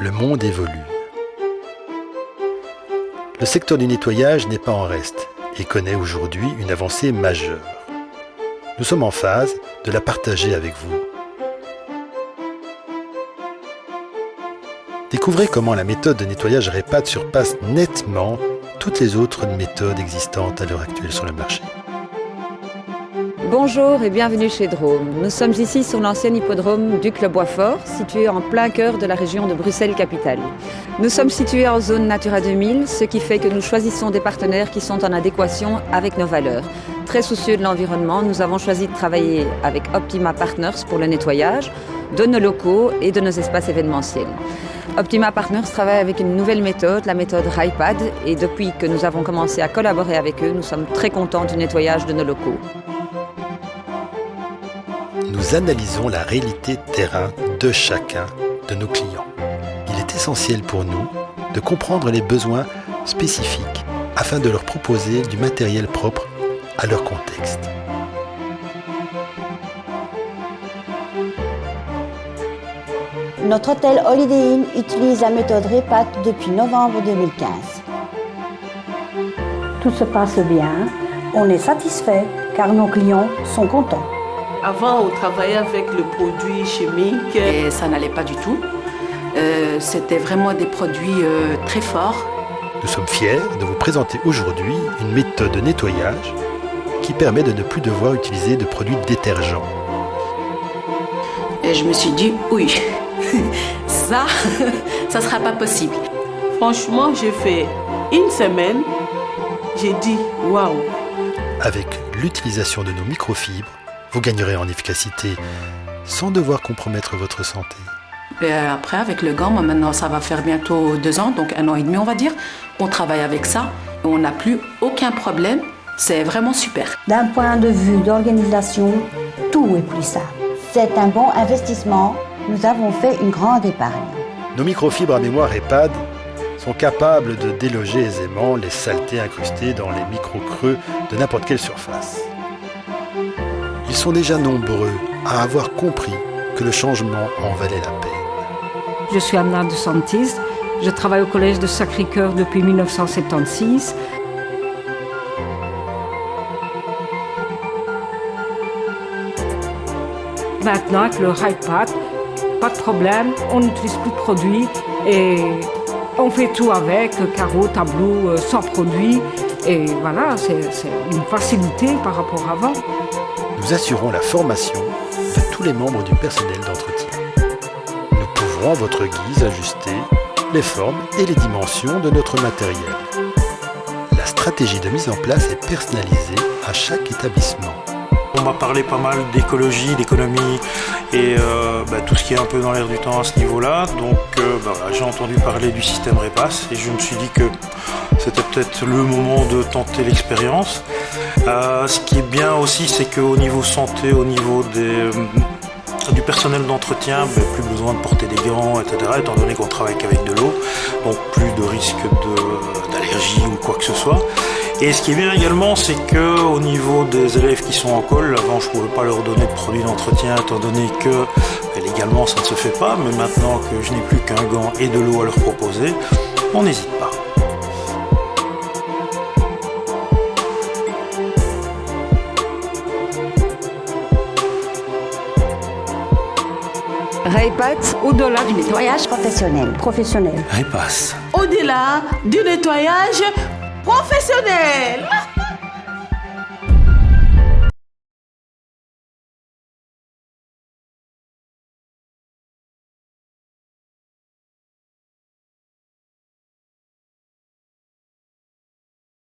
le monde évolue. Le secteur du nettoyage n'est pas en reste et connaît aujourd'hui une avancée majeure. Nous sommes en phase de la partager avec vous. Découvrez comment la méthode de nettoyage REPAD surpasse nettement toutes les autres méthodes existantes à l'heure actuelle sur le marché. Bonjour et bienvenue chez Drôme. Nous sommes ici sur l'ancien hippodrome Duc-le-Boisfort, situé en plein cœur de la région de Bruxelles-Capitale. Nous sommes situés en zone Natura 2000, ce qui fait que nous choisissons des partenaires qui sont en adéquation avec nos valeurs. Très soucieux de l'environnement, nous avons choisi de travailler avec Optima Partners pour le nettoyage de nos locaux et de nos espaces événementiels. Optima Partners travaille avec une nouvelle méthode, la méthode REPAD, et depuis que nous avons commencé à collaborer avec eux, nous sommes très contents du nettoyage de nos locaux. Nous analysons la réalité terrain de chacun de nos clients. Il est essentiel pour nous de comprendre les besoins spécifiques afin de leur proposer du matériel propre à leur contexte. Notre hôtel Holiday Inn utilise la méthode REPAD depuis novembre 2015. Tout se passe bien, on est satisfait car nos clients sont contents. Avant, on travaillait avec le produit chimique. Et ça n'allait pas du tout. C'était vraiment des produits très forts. Nous sommes fiers de vous présenter aujourd'hui une méthode de nettoyage qui permet de ne plus devoir utiliser de produits détergents. Et je me suis dit, oui, ça sera pas possible. Franchement, j'ai fait une semaine. J'ai dit, waouh! Avec l'utilisation de nos microfibres, vous gagnerez en efficacité sans devoir compromettre votre santé. Et après, avec le gant, maintenant ça va faire bientôt 2 ans, donc 1 an et demi on va dire. On travaille avec ça et on n'a plus aucun problème. C'est vraiment super. D'un point de vue d'organisation, tout est plus simple. C'est un bon investissement. Nous avons fait une grande épargne. Nos microfibres à mémoire REPAD sont capables de déloger aisément les saletés incrustées dans les micro-creux de n'importe quelle surface. Ils sont déjà nombreux à avoir compris que le changement en valait la peine. Je suis Anna de Santis, je travaille au collège de Sacré-Cœur depuis 1976. Maintenant, avec le REPAD, pas de problème, on n'utilise plus de produits et on fait tout avec, carreaux, tableaux, sans produits. Et voilà, c'est une facilité par rapport à avant. Nous assurons la formation de tous les membres du personnel d'entretien. Nous pouvons à votre guise ajuster les formes et les dimensions de notre matériel. La stratégie de mise en place est personnalisée à chaque établissement. On m'a parlé pas mal d'écologie, d'économie et tout ce qui est un peu dans l'air du temps à ce niveau-là. Donc voilà, j'ai entendu parler du système REPAS et je me suis dit que c'était peut-être le moment de tenter l'expérience. Ce qui est bien aussi, c'est qu'au niveau santé, au niveau du personnel d'entretien, plus besoin de porter des gants, etc. Étant donné qu'on travaille qu'avec de l'eau, donc plus de risque d'allergie ou quoi que ce soit. Et ce qui est bien également, c'est qu'au niveau des élèves qui sont en col, avant je ne pouvais pas leur donner de produits d'entretien étant donné que légalement ça ne se fait pas, mais maintenant que je n'ai plus qu'un gant et de l'eau à leur proposer, on n'hésite pas. REPAD, Au-delà du nettoyage Professionnel. Professionnel. REPAS. Au-delà du nettoyage professionnel.